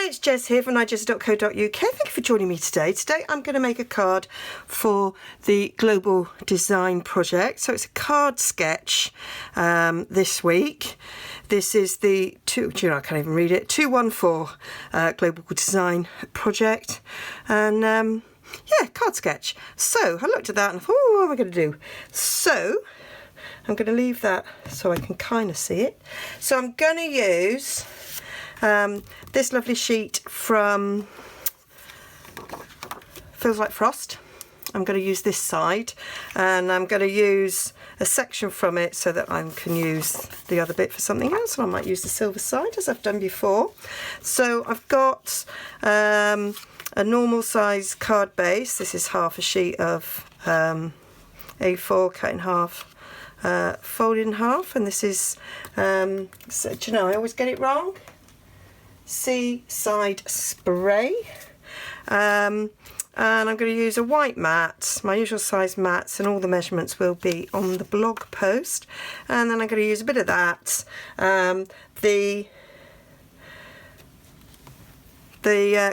Hi, it's Jez here from Nigezza.co.uk. Thank you for joining me today. Today I'm going to make a card for the Global Design Project. So it's a card sketch this week. This is the I can't even read it, 214 Global Design Project. And yeah, card sketch. So I looked at that and thought, oh, what am I going to do? So I'm going to leave that so I can kind of see it. So I'm going to use this lovely sheet from Feels Like Frost. I'm going to use this side, and I'm going to use a section from it so that I can use the other bit for something else. And I might use the silver side as I've done before. So I've got a normal size card base. This is half a sheet of A4 cut in half, folded in half, and this is so, do you know, I always get it wrong. Seaside Spray, and I'm going to use a white mat, my usual size mats, and all the measurements will be on the blog post. And then I'm going to use a bit of that. The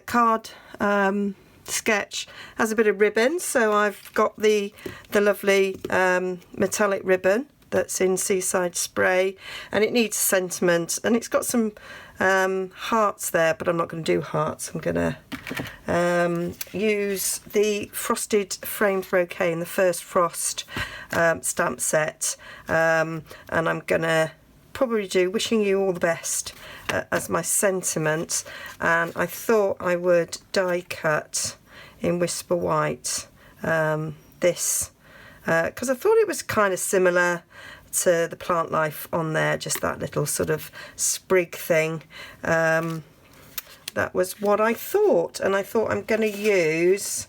card sketch has a bit of ribbon, so I've got the lovely metallic ribbon that's in Seaside Spray, and it needs sentiment, and it's got some hearts there, but I'm not going to do hearts. I'm going to use the frosted framed brocade in the First Frost stamp set, and I'm going to probably do Wishing You All the Best as my sentiment. And I thought I would die cut in Whisper White this because I thought it was kind of similar to the plant life on there, just that little sort of sprig thing. That was what I thought, and I thought I'm going to use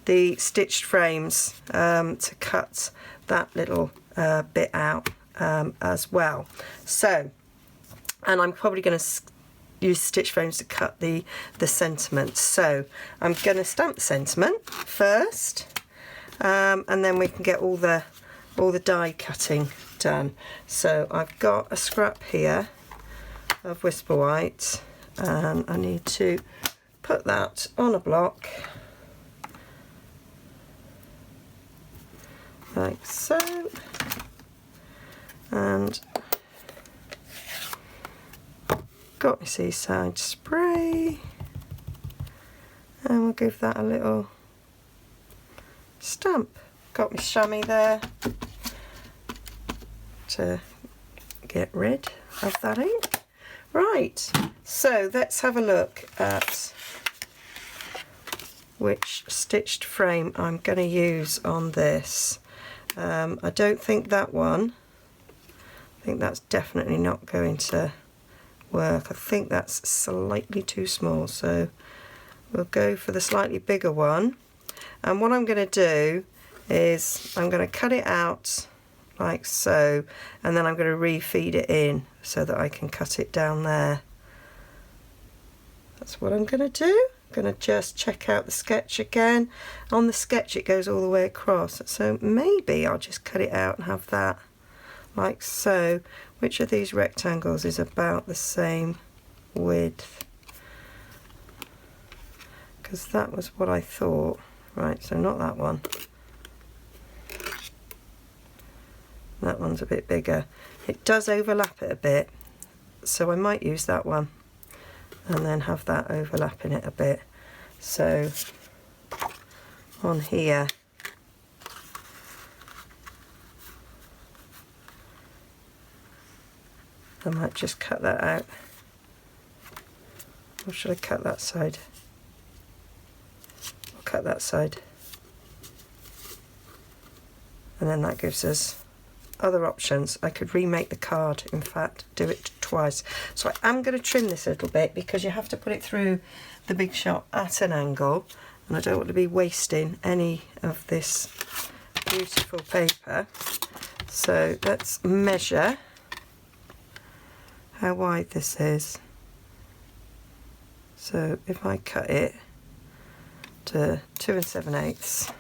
the stitched frames to cut that little bit out as well. So, and I'm probably going to use stitch frames to cut the sentiment. So I'm going to stamp the sentiment first, and then we can get all the die cutting done. So I've got a scrap here of Whisper White, and I need to put that on a block like so, and got my Seaside Spray, and we'll give that a little stamp. Got my chamois there to get rid of that ink. Right, so let's have a look at which stitched frame I'm going to use on this. I don't think that one, I think that's definitely not going to work. I think that's slightly too small, so we'll go for the slightly bigger one. And what I'm going to do is I'm going to cut it out like so, and then I'm going to refeed it in so that I can cut it down there. That's what I'm going to do. I'm going to just check out the sketch again. On the sketch it goes all the way across, so maybe I'll just cut it out and have that like so. Which of these rectangles is about the same width? Because that was what I thought. Right, so not that one. That one's a bit bigger. It does overlap it a bit, so I might use that one and then have that overlapping it a bit. So on here, I might just cut that out. Or should I cut that side? I'll cut that side. And then that gives us other options. I could remake the card, in fact, do it twice. So I am going to trim this a little bit because you have to put it through the Big Shot at an angle, and I don't want to be wasting any of this beautiful paper. So let's measure how wide this is. So if I cut it to 2 7/8,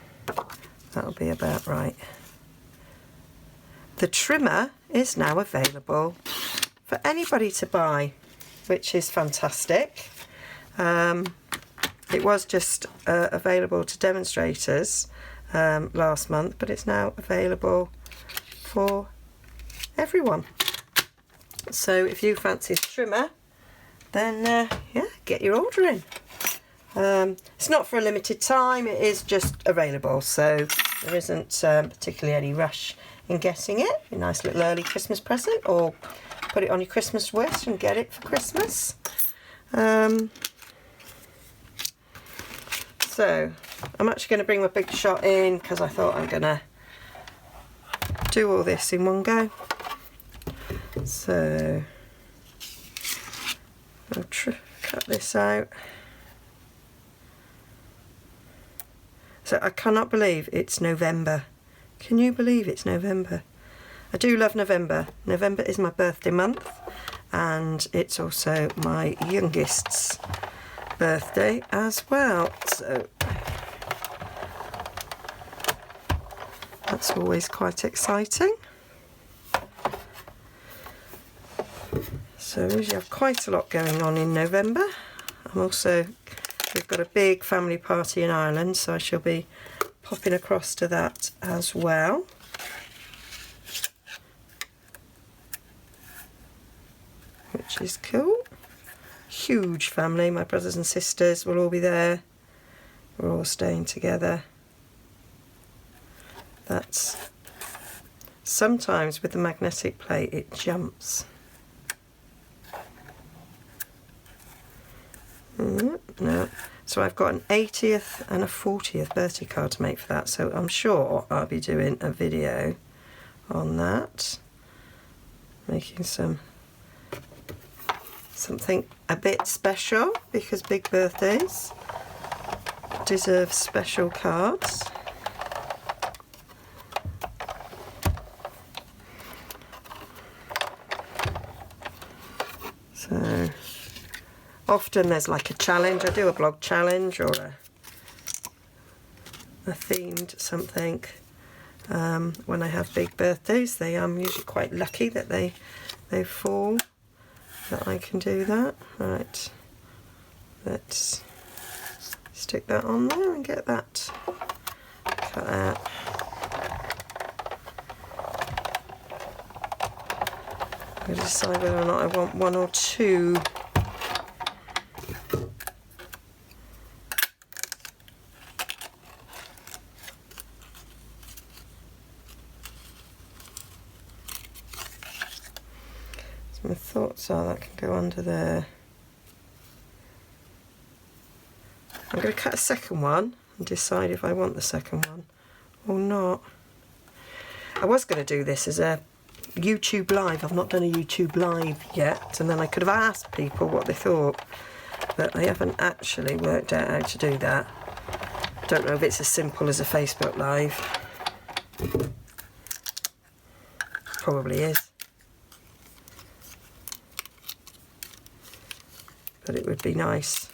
that'll be about right. The trimmer is now available for anybody to buy, which is fantastic. It was just available to demonstrators last month, but it's now available for everyone. So if you fancy a trimmer, then yeah, get your order in. It's not for a limited time, it is just available, so there isn't particularly any rush in getting it. A nice little early Christmas present, or put it on your Christmas wish and get it for Christmas. So I'm actually going to bring my big shot in because I thought I'm going to do all this in one go. So I'll cut this out. So I cannot believe it's November. Can you believe it's November? I do love November. November is my birthday month, and it's also my youngest's birthday as well. So that's always quite exciting. So we usually have quite a lot going on in November. We've got a big family party in Ireland, so I shall be popping across to that as well. Which is cool. Huge family, my brothers and sisters will all be there. We're all staying together. That's sometimes with the magnetic plate it jumps. No. So I've got an 80th and a 40th birthday card to make for that, so I'm sure I'll be doing a video on that, making something a bit special, because big birthdays deserve special cards. So often there's like a challenge. I do a blog challenge or a themed something. When I have big birthdays, I'm usually quite lucky that they fall, that I can do that. Right, let's stick that on there and get that cut out. I'm going to decide whether or not I want one or two. My thoughts are that can go under there. I'm going to cut a second one and decide if I want the second one or not. I was going to do this as a YouTube live. I've not done a YouTube live yet, and then I could have asked people what they thought, but I haven't actually worked out how to do that. Don't know if it's as simple as a Facebook live. Probably is. But it would be nice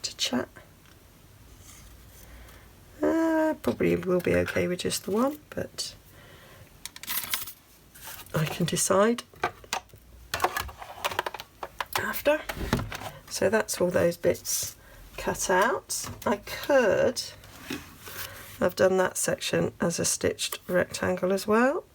to chat. Probably will be okay with just the one, but I can decide after. So that's all those bits cut out. I could have done that section as a stitched rectangle as well.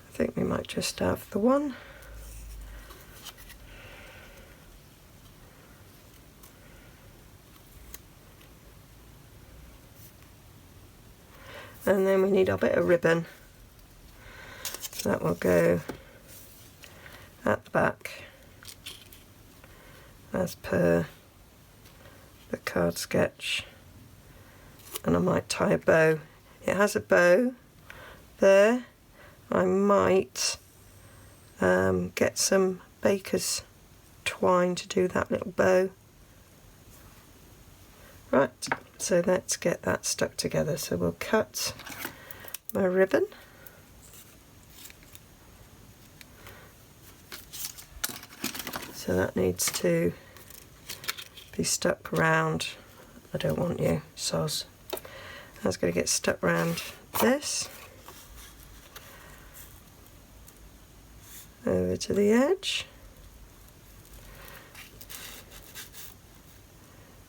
I think we might just have the one. And then we need our bit of ribbon. So that will go at the back as per the card sketch. And I might tie a bow. It has a bow there. I might get some baker's twine to do that little bow. Right, so let's get that stuck together. So we'll cut my ribbon. So that needs to be stuck around. I don't want you, soz. That's going to get stuck around this. Over to the edge.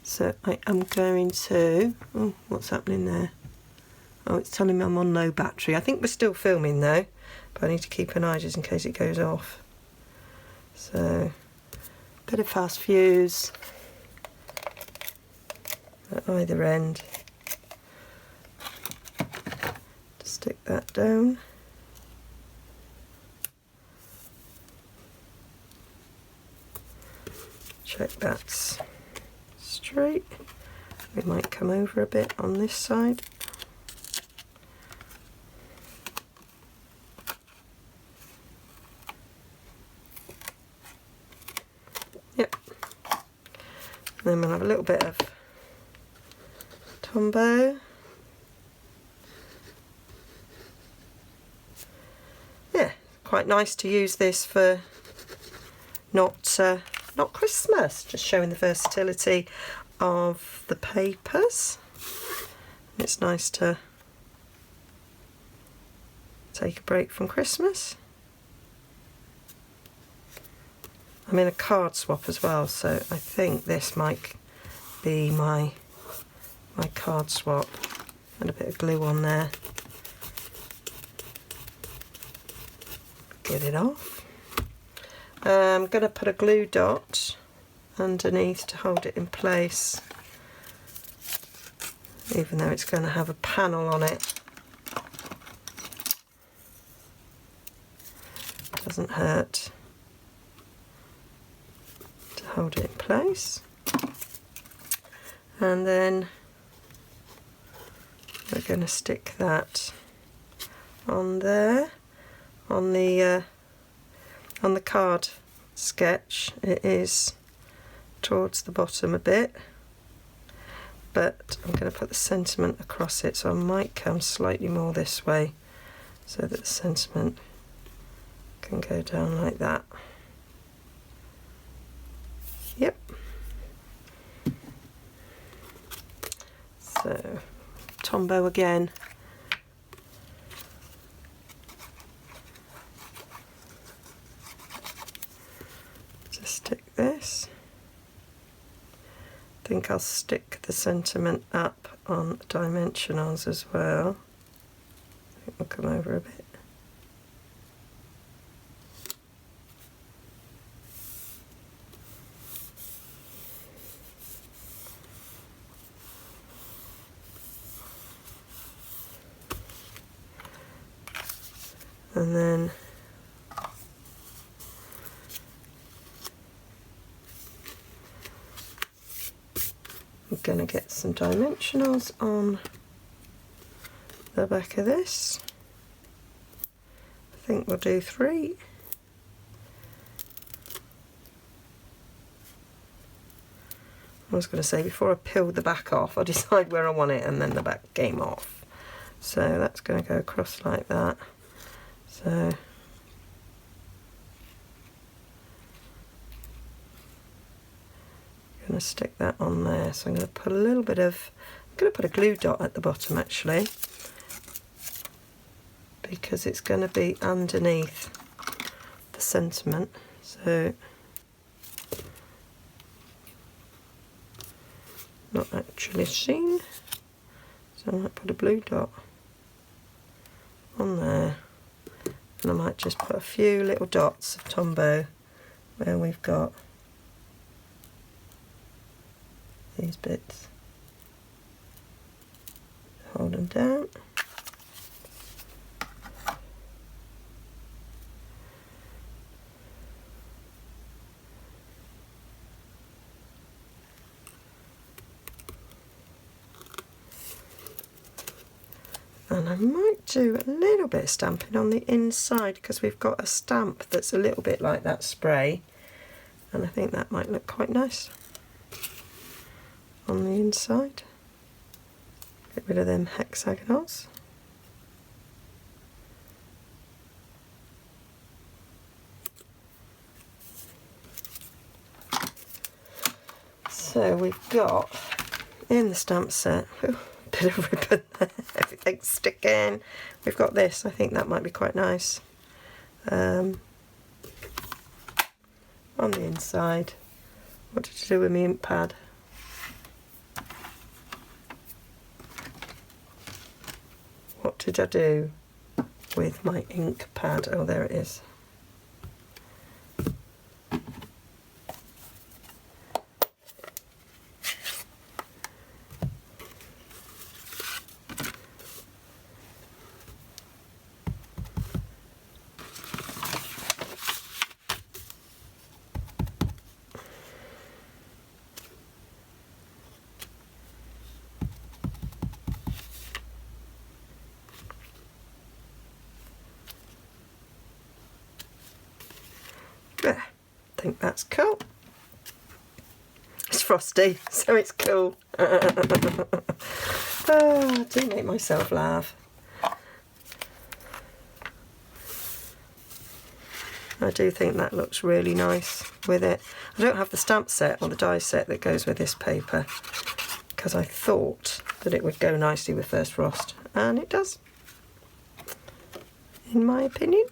So I am going to, oh, what's happening there? Oh, it's telling me I'm on low battery. I think we're still filming though, but I need to keep an eye just in case it goes off. So, bit of fast fuse at either end. Just stick that down. Check that's straight. We might come over a bit on this side. Yep. Then we'll have a little bit of Tombow. Yeah, quite nice to use this for not Christmas, just showing the versatility of the papers. It's nice to take a break from Christmas. I'm in a card swap as well, so I think this might be my card swap. And a bit of glue on there. Get it off. I'm going to put a glue dot underneath to hold it in place, even though it's going to have a panel on it. Doesn't hurt to hold it in place. And then we're going to stick that on there, on the card sketch. It is towards the bottom a bit, but I'm going to put the sentiment across it, so I might come slightly more this way so that the sentiment can go down like that. Yep. So Tombow again. Just stick this. I think I'll stick the sentiment up on dimensionals as well. I think we'll come over a bit. And then I'm going to get some dimensionals on the back of this. I think we'll do 3. I was going to say, before I peel the back off, I decide where I want it and then the back came off. So that's going to go across like that. So I'm going to stick that on there. So I'm going to put a little bit of, I'm going to put a glue dot at the bottom actually, because it's going to be underneath the sentiment. So not actually seen. So I might put a blue dot on there. And I might just put a few little dots of Tombow where we've got these bits. Hold them down. And I might do a little bit of stamping on the inside because we've got a stamp that's a little bit like that spray, and I think that might look quite nice on the inside. Get rid of them hexagonals. So we've got in the stamp set bit of ribbon there, everything's sticking. We've got this, I think that might be quite nice. On the inside. What did I do with my ink pad? What did I do with my ink pad? Oh, there it is. There, I think that's cool. It's frosty, so it's cool. I do make myself laugh. I do think that looks really nice with it. I don't have the stamp set or the die set that goes with this paper because I thought that it would go nicely with First Frost, and it does, in my opinion.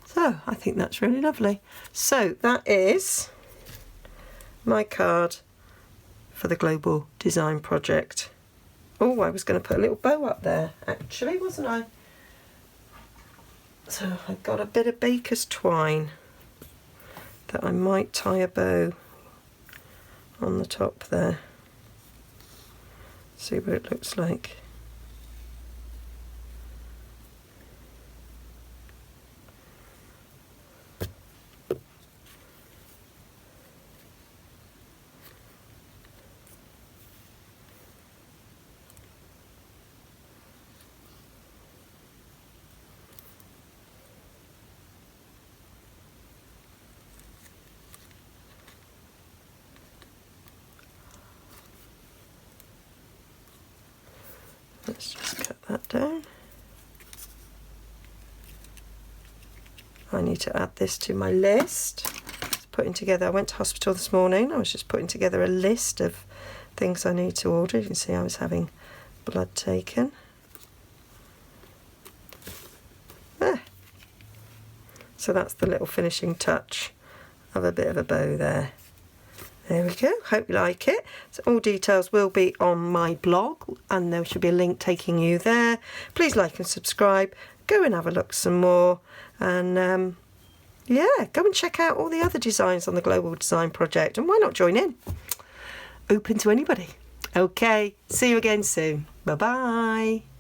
So I think that's really lovely. So that is my card for the Global Design Project. Oh, I was going to put a little bow up there actually, wasn't I? So I've got a bit of baker's twine that I might tie a bow on the top there. See what it looks like. Let's just cut that down. I need to add this to my list. Putting together, I went to hospital this morning. I was just putting together a list of things I need to order. You can see I was having blood taken. There. So that's the little finishing touch of a bit of a bow there. There we go, hope you like it. So all details will be on my blog and there should be a link taking you there. Please like and subscribe, go and have a look some more, and yeah, go and check out all the other designs on the Global Design Project, and why not join in? Open to anybody. Okay, see you again soon. Bye bye.